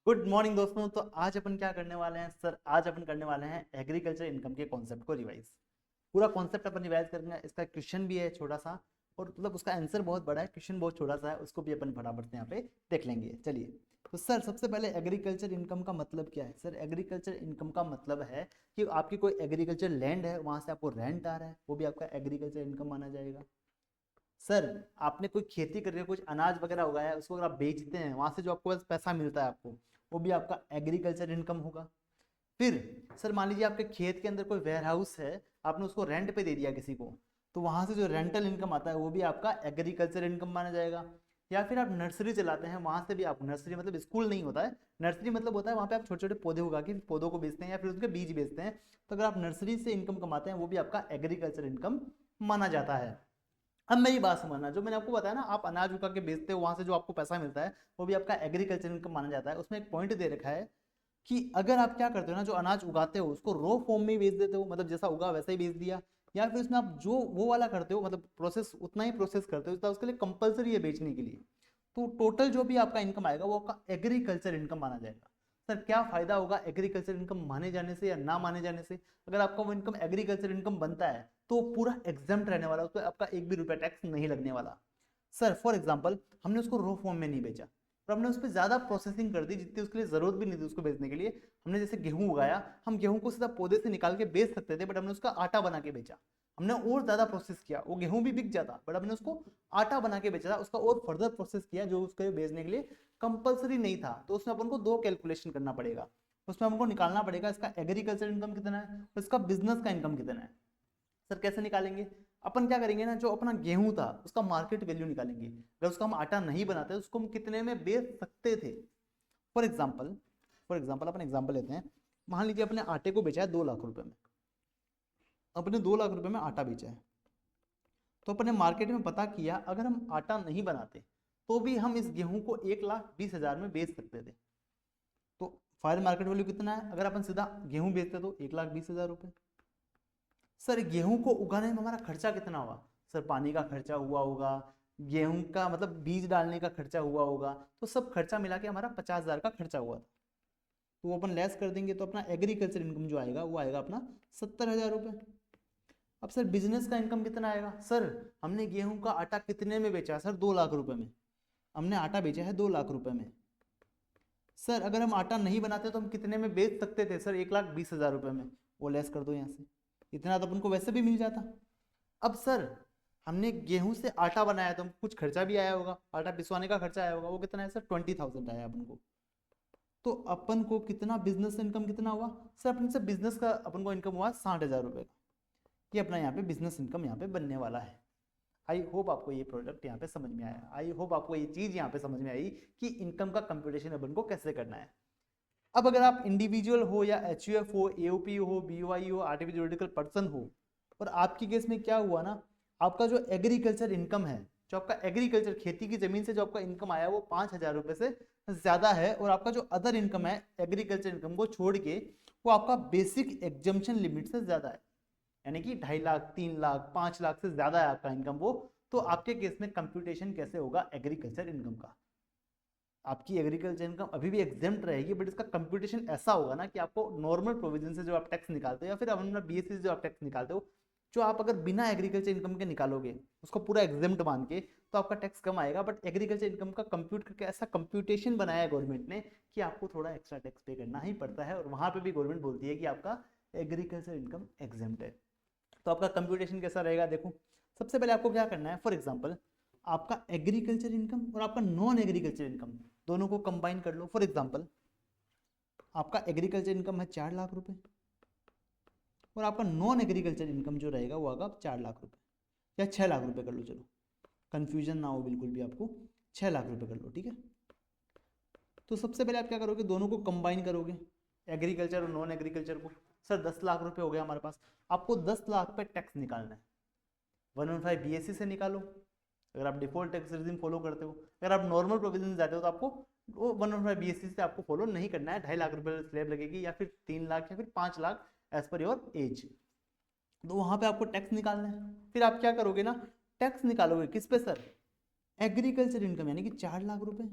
Good morning दोस्तों। तो आज अपन क्या करने वाले हैं सर? आज अपन करने वाले हैं एग्रीकल्चर इनकम के कॉन्सेप्ट को रिवाइज। पूरा कॉन्सेप्ट अपन रिवाइज करेंगे। इसका क्वेश्चन भी है छोटा सा, और मतलब उसका आंसर बहुत बड़ा है, क्वेश्चन बहुत छोटा सा है, उसको भी अपन फटाफट से यहाँ पे देख लेंगे। चलिए, तो सर सबसे पहले एग्रीकल्चर इनकम का मतलब क्या है? सर एग्रीकल्चर इनकम का मतलब है कि आपकी कोई एग्रीकल्चर लैंड है, वहां से आपको रेंट आ रहा है, वो भी आपका एग्रीकल्चर इनकम माना जाएगा। सर आपने कोई खेती करके कुछ अनाज वगैरह उगाया है, उसको अगर आप बेचते हैं, वहां से जो आपको बस पैसा मिलता है आपको, वो भी आपका एग्रीकल्चर इनकम होगा। फिर सर मान लीजिए आपके खेत के अंदर कोई वेयर हाउस है, आपने उसको रेंट पे दे दिया किसी को, तो वहां से जो रेंटल इनकम आता है वो भी आपका एग्रीकल्चर इनकम माना जाएगा। या फिर आप नर्सरी चलाते हैं, वहां से भी आप, नर्सरी मतलब स्कूल नहीं होता है, नर्सरी मतलब होता है वहां पे आप छोटे छोटे पौधे उगा के पौधों को बेचते हैं या फिर उसके बीज बेचते हैं। तो अगर आप नर्सरी से इनकम कमाते हैं, वो भी आपका एग्रीकल्चर इनकम माना जाता है। अब मेरी बात समझना, जो मैंने आपको बताया ना, आप अनाज उगा के बेचते हो, वहां से जो आपको पैसा मिलता है वो भी आपका एग्रीकल्चर इनकम माना जाता है। उसमें एक पॉइंट दे रखा है कि अगर आप क्या करते हो ना, जो अनाज उगाते हो उसको रॉ फॉर्म में बेच देते हो, मतलब जैसा उगा वैसा ही बेच दिया, या फिर उसमें आप जो वो वाला करते हो, मतलब प्रोसेस उतना ही प्रोसेस करते हो जितना उसके लिए कंपलसरी है बेचने के लिए, तो टोटल जो भी आपका इनकम आएगा वो आपका एग्रीकल्चर इनकम माना जाएगा। सर क्या फायदा होगा एग्रीकल्चर इनकम माने जाने से या ना माने जाने से? अगर आपका वो इनकम एग्रीकल्चर इनकम बनता है तो पूरा एग्जाम्प्ट रहने वाला, उस पर आपका एक भी रुपया टैक्स नहीं लगने वाला। सर फॉर एग्जाम्पल हमने उसको रॉ फॉर्म में नहीं बेचा, और हमने उस पर ज्यादा प्रोसेसिंग कर दी जितनी उसके लिए जरूरत भी नहीं थी उसको बेचने के लिए। हमने जैसे गेहूं उगाया, हम गेहूं को सीधा पौधे से निकाल के बेच सकते थे, बट हमने उसका आटा बना के बेचा। हमने और ज्यादा प्रोसेस किया, वो गेहूं भी बिक जाता, बट हमने उसको आटा बना के बेचा था, उसका और फर्दर प्रोसेस किया जो उसके बेचने के लिए कंपलसरी नहीं था। तो उसमें अपन को दो कैलकुलेशन करना पड़ेगा, उसमें हमको निकालना पड़ेगा इसका एग्रीकल्चर इनकम कितना है और इसका बिजनेस का इनकम कितना है। सर कैसे निकालेंगे? अपन क्या करेंगे ना, जो अपना गेहूं था उसका मार्केट वैल्यू निकालेंगे, अगर उसका हम आटा नहीं बनाते तो उसको हम कितने में बेच सकते थे। फॉर एग्जाम्पल, अपन एग्जाम्पल लेते हैं। मान लीजिए अपने आटे को बेचा है 2 लाख रुपए में, अपने 2 लाख रुपए में आटा बेचा है, तो अपने मार्केट में पता किया अगर हम आटा नहीं बनाते तो भी हम इस गेहूं को 1,20,000 में बेच सकते थे। तो फायर मार्केट वैल्यू कितना है? अगर अपन सीधा गेहूं बेचते तो 1,20,000 रुपए। सर गेहूं को उगाने में हमारा खर्चा कितना हुआ? सर पानी का खर्चा हुआ होगा, गेहूं का मतलब बीज डालने का खर्चा हुआ होगा, तो सब खर्चा मिला के हमारा 50,000 का खर्चा हुआ था। तो वो अपन लेस कर देंगे, तो अपना एग्रीकल्चर इनकम जो आएगा वो आएगा अपना 70,000 रुपये। अब सर बिजनेस का इनकम कितना आएगा? सर हमने गेहूं का आटा कितने में बेचा? सर 2 लाख रुपए में हमने आटा बेचा है, 2 लाख रुपए में। सर अगर हम आटा नहीं बनाते तो हम कितने में बेच सकते थे? सर 1,20,000 रुपए में। वो लेस कर दो यहाँ से, इतना तो अपन को वैसे भी मिल जाता। अब सर हमने गेहूं से आटा बनाया तो कुछ खर्चा भी आया होगा, आटा पिसवाने का खर्चा आया होगा, वो कितना है सर? 20,000 आया अपन को। तो अपन को कितना बिजनेस इनकम कितना हुआ? सर अपन से बिजनेस का अपन को इनकम हुआ 60,000 रुपये का। ये अपना यहाँ पे बिजनेस इनकम यहाँ पे बनने वाला है। आई होप आपको ये प्रोडक्ट यहाँ पे समझ में आया, आई होप आपको ये चीज यहाँ पे समझ में आई कि इनकम का कंप्यूटेशन अपन को कैसे करना है। अब अगर आप इंडिविजुअल हो या एचयूएफ हो, एओपी हो, बीओआई हो, आर्टिफिशियल जुरिडिकल पर्सन हो, और आपकी केस में क्या हुआ ना, आपका जो एग्रीकल्चर इनकम है, जो आपका एग्रीकल्चर खेती की जमीन से जो आपका इनकम आया वो 5,000 रुपए से ज्यादा है, और आपका जो अदर इनकम है एग्रीकल्चर इनकम को छोड़ के वो आपका बेसिक एग्जम्पशन लिमिट से ज्यादा है, यानी कि 2.5 लाख, 3 लाख, 5 लाख से ज्यादा है आपका इनकम वो। तो आपके केस में कंप्यूटेशन कैसे होगा एग्रीकल्चर इनकम का? आपकी एग्रीकल्चर इनकम अभी भी एग्जेम्प्ट रहेगी, बट इसका कंप्यूटेशन ऐसा होगा ना कि आपको नॉर्मल प्रोविजन से जो आप टैक्स निकालते हो या फिर अपना बीएससी से जो आप टैक्स निकालते हो, जो आप अगर बिना एग्रीकल्चर इनकम के निकालोगे उसको पूरा एग्जेम्प्ट मान के, तो आपका टैक्स कम आएगा। बट एग्रीकल्चर इनकम का कंप्यूट करके ऐसा कंप्यूटेशन बनाया है गवर्नमेंट ने कि आपको थोड़ा एक्स्ट्रा टैक्स पे करना ही पड़ता है, और वहां पे भी गवर्नमेंट बोलती है कि आपका एग्रीकल्चर इनकम एग्जेम्प्ट है। तो आपका कंप्यूटेशन कैसा रहेगा देखो। सबसे पहले आपको क्या करना है, फॉर एग्जाम्पल आपका एग्रीकल्चर इनकम और आपका नॉन एग्रीकल्चर इनकम दोनों को कंबाइन कर लो। फॉर एग्जाम्पल आपका एग्रीकल्चर इनकम है 4 लाख रुपए, और आपका नॉन एग्रीकल्चर इनकम जो रहेगा वो आएगा 4 लाख रुपए या 6 लाख रुपए कर लो, चलो कंफ्यूजन ना हो बिल्कुल भी आपको, 6 लाख रुपए कर लो, ठीक है। तो सबसे पहले आप क्या करोगे, दोनों को कंबाइन करोगे, एग्रीकल्चर और नॉन एग्रीकल्चर को। सर 10 लाख रुपए हो गया हमारे पास, आपको 10 लाख पे टैक्स निकालना है। 115 बीएससी से निकालो, अगर आप डिफॉल्ट टैक्स रिजिम फॉलो करते हो। अगर आप नॉर्मल प्रोविजन जाते हो तो आपको वो 115 बीएससी से आपको फॉलो नहीं करना है, 2.5 लाख रुपए स्लैब लगेगी, या फिर 3 लाख या फिर 5 lakh as per your age. तो वहां पे आपको टैक्स निकालना है। फिर आप क्या करोगे ना, टैक्स निकालोगे किस पे सर? एग्रीकल्चर इनकम, यानी कि 4 लाख रुपए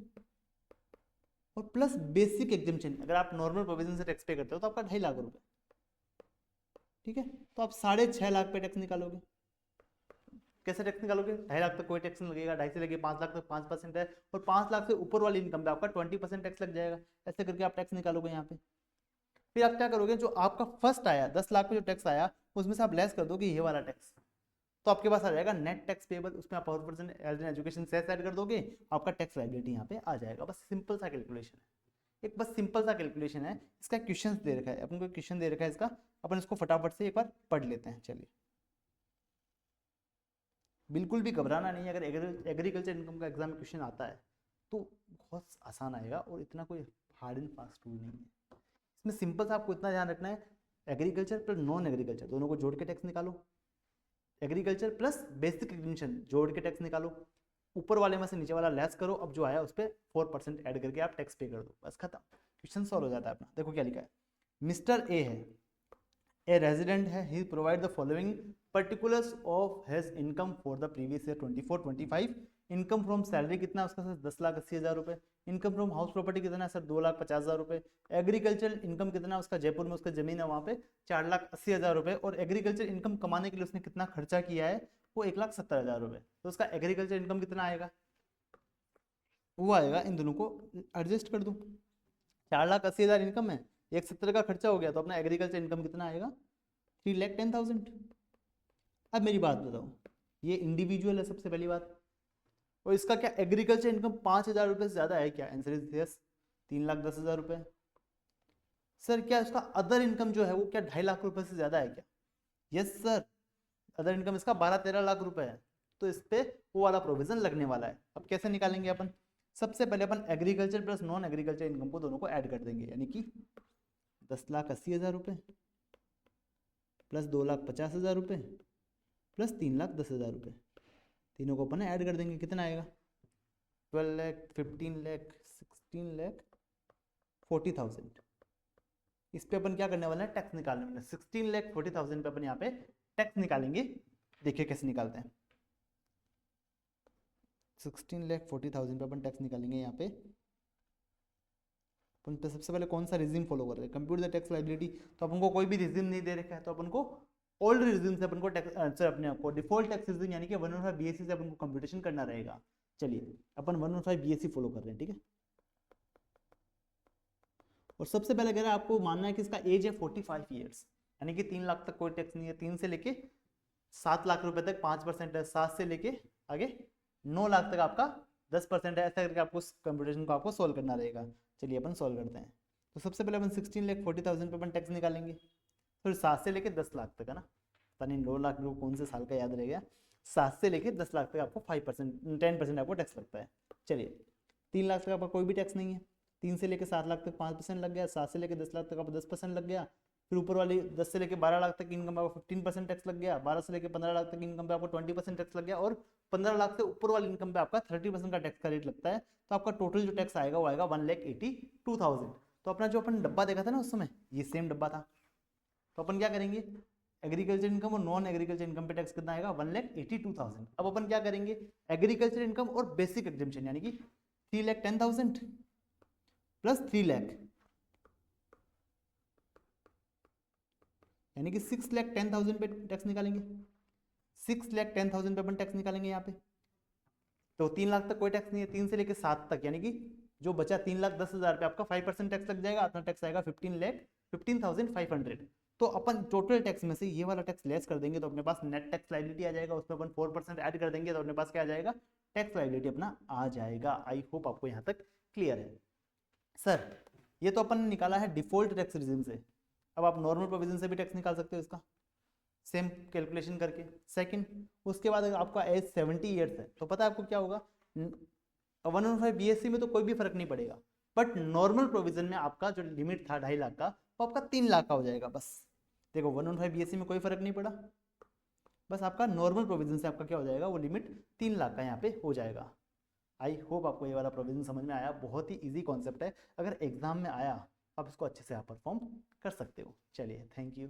और प्लस बेसिक एग्जाम्पशन। अगर आप नॉर्मल प्रोविजन से टैक्स पे करते हो तो आपका 2.5 लाख रुपए, ठीक है। तो आप 6.5 लाख पे टैक्स निकालोगे। कैसे टैक्स निकालोगे? 2.5 लाख तक कोई टैक्स नहीं लगेगा, 2.5 से लेके 5 लाख तक 5% है, और 5 लाख से ऊपर वाली इनकम पे आपका 20% टैक्स लग जाएगा। ऐसे करके आप टैक्स निकालोगे यहाँ पे। फिर आप क्या करोगे, जो आपका फर्स्ट आया 10 लाख पे जो टैक्स आया उसमें से आप लेस कर दोगे ये वाला टैक्स, तो आपके पास आ जाएगा नेट टैक्स पेबल। उसमें आप 4% health and education cess add कर दोगे, आपका टैक्स लायबिलिटी यहाँ पे आ जाएगा। बस सिंपल सा कैलकुलेशन है, एक बस सिंपल सा कैलकुलेशन है। इसका क्वेश्चन दे रखा है, अपन को क्वेश्चन दे रखा है इसका, अपन इसको फटाफट से एक बार पढ़ लेते हैं। चलिए, बिल्कुल भी घबराना नहीं है। अगर एग्रीकल्चर इनकम का एग्जाम में क्वेश्चन आता है तो बहुत आसान आएगा, और इतना कोई हार्ड एंड फास्ट रूल नहीं है। इसमें सिंपल सा आपको इतना ध्यान रखना है, एग्रीकल्चर प्लस नॉन एग्रीकल्चर दोनों को जोड़ के टैक्स निकालो, एग्रीकल्चर प्लस बेसिक एग्जीबिशन जोड़ के टैक्स निकालो, ऊपर वाले में से नीचे वाला लेस करो, अब जो आया उस पर 4% ऐड करके आप टैक्स पे कर दो, बस खत्म, क्वेश्चन सॉल्व हो जाता है अपना। देखो क्या लिखा है, मिस्टर ए है, ए रेजिडेंट है, he provide the following particulars of his income for the previous year 24-25। Income from salary कितना है उसका सर 10,80,000 रुपए। इनकम फ्रॉम हाउस प्रॉपर्टी कितना है सर 2,50,000 रुपए। एग्रीकल्चर इनकम कितना है उसका, जयपुर में उसका जमीन है वहाँ पे 4,80,000 रुपए, और एग्रीकल्चर इनकम कमाने के लिए उसने कितना खर्चा किया है वो 1,70,000 रुपए। तो उसका एग्रीकल्चर इनकम कितना आएगा, वो आएगा, इन दोनों को एडजस्ट कर दो। 4,80,000 इनकम है, 170 का खर्चा हो गया, तो अपना एग्रीकल्चर इनकम कितना आएगा 3,10,000। अब मेरी बात बताओ, ये इंडिविजुअल है सबसे पहली बात, और इसका क्या एग्रीकल्चर इनकम 5,000 रुपए से ज्यादा है क्या? आंसर इज यस, 3,10,000 रुपए। सर क्या इसका अदर इनकम जो है वो क्या 2.5 लाख रुपए से ज्यादा है क्या? यस सर, अदर इनकम इसका 12-13 लाख रुपए है, तो इस पे वो वाला प्रोविजन लगने वाला है। अब कैसे निकालेंगे अपन, सबसे पहले अपन agriculture plus non agriculture income को दोनों को ऐड कर देंगे, यानी कि 10,80,000 रुपए प्लस 2,50,000 रुपए प्लस 3,10,000 रुपए, तीनों को अपन ऐड कर देंगे, कितना आएगा 12 लाख, 15 लाख, 16 लाख, 40,000। इस पे अपन क्या करने वाले हैं, टैक्स निकालने वाले हैं। 16,40,000 पे अपन यहाँ पे टैक्स निकालेंगे। देखिए कैसे निकालते हैं, 16,40,000 पे अपन टैक्स निकालेंगे। यहाँ पे अपन पे सबसे पहले कौन सा रिजिम फॉलो कर रहे हैं, कंप्यूट द टैक्स लायबिलिटी। तो अपन को कोई भी रिजिम नहीं दे रखा है, तो अपन को ओल्ड रिजिम से अपन को टैक्स अपने आपको डिफॉल्ट टैक्स रिजिम यानी कि 115 बीएससी से अपन को कंप्यूटेशन करना रहेगा। चलिए अपन 115 बीएससी फॉलो कर रहे हैं, ठीक है। और सबसे पहले कह रहा है आपको मानना है कि इसका एज है 45 ईयर्स, यानी कि 3 लाख तक कोई टैक्स नहीं है। 3 से लेके 7 लाख रुपए तक 5% है, 7 से लेके आगे 9 लाख तक आपका 10% है। ऐसा करके आपको कंप्यूटेशन को आपको सोल्व करना रहेगा। चलिए अपन सोल्व करते हैं। तो सबसे पहले अपन 16,40,000 पे अपन टैक्स निकालेंगे, फिर 7 से लेके 10 लाख तक है ना, पता नहीं 9 लाख को कौन से साल का याद रह गया। 7 से लेके 10 लाख तक आपको 5% 10% आपको टैक्स लगता है। चलिए 3 लाख तक आपका कोई भी टैक्स नहीं है। 3 से लेके 7 लाख तक 5% लग गया, 7 से लेके 10 लाख तक आपको 10% लग गया, फिर ऊपर वाली 10 से लेके 12 लाख तक की इनकम पे आपको 15% टैक्स लग गया, 12 से लेके 15 लाख तक की इनकम पे आपको 20% टैक्स लग गया, और 15 लाख से ऊपर वाली इनकम पे आपका 30% का टैक्स का रेट लगता है। तो आपका टोटल जो टैक्स आएगा वो आएगा 1,82,000। तो अपना जो अपन डब्बा देखा था ना उस समय, ये सेम डब्बा था। तो अपन क्या करेंगे, एग्रीकल्चर इनकम और नॉन एग्रीकल्चर इनकम पे टैक्स कितना आएगा 1,82,000। अब अपन क्या करेंगे, एग्रीकल्चर इनकम और बेसिक एग्जेम्पशन यानी कि 3,10,000 प्लस 3 लाख यानी कि 6,10,000 पे टैक्स निकालेंगे। 6,10,000 पे अपन टैक्स निकालेंगे यहाँ पे। तो 3 लाख तक कोई टैक्स नहीं है, 3 से लेके 7 तक यानी कि जो बचा 3,10,000 पे आपका 5% टैक्स लग जाएगा, अपना टैक्स आएगा 15,15,500। तो अपन टोटल टैक्स में से ये वाला टैक्स लेस कर देंगे तो अपने पास नेट टैक्स लायबिलिटी आ जाएगा, उसमें अपन 4% ऐड कर देंगे तो अपने पास क्या आ जाएगा, टैक्स लायबिलिटी अपना आ जाएगा। आई होप आपको यहाँ तक क्लियर है। सर ये तो अपन निकाला है डिफॉल्ट टैक्स रिजिम से, अब आप नॉर्मल प्रोविजन से भी टैक्स निकाल सकते हो इसका सेम कैलकुलेशन करके। सेकंड, उसके बाद अगर आपका एज 70 ईयर्स है तो पता है आपको क्या होगा, 115 बीएससी में तो कोई भी फर्क नहीं पड़ेगा, बट नॉर्मल प्रोविजन में आपका जो लिमिट था 2.5 लाख का वो आपका 3 लाख का हो जाएगा। बस देखो 115 बीएससी में कोई फर्क नहीं पड़ा, बस आपका नॉर्मल प्रोविजन से आपका क्या हो जाएगा, वो लिमिट 3 लाख का यहाँ पे हो जाएगा। आई होप आपको ये वाला प्रोविजन समझ में आया। बहुत ही इजी कॉन्सेप्ट है, अगर एग्जाम में आया आप इसको अच्छे से आप परफॉर्म कर सकते हो। चलिए थैंक यू।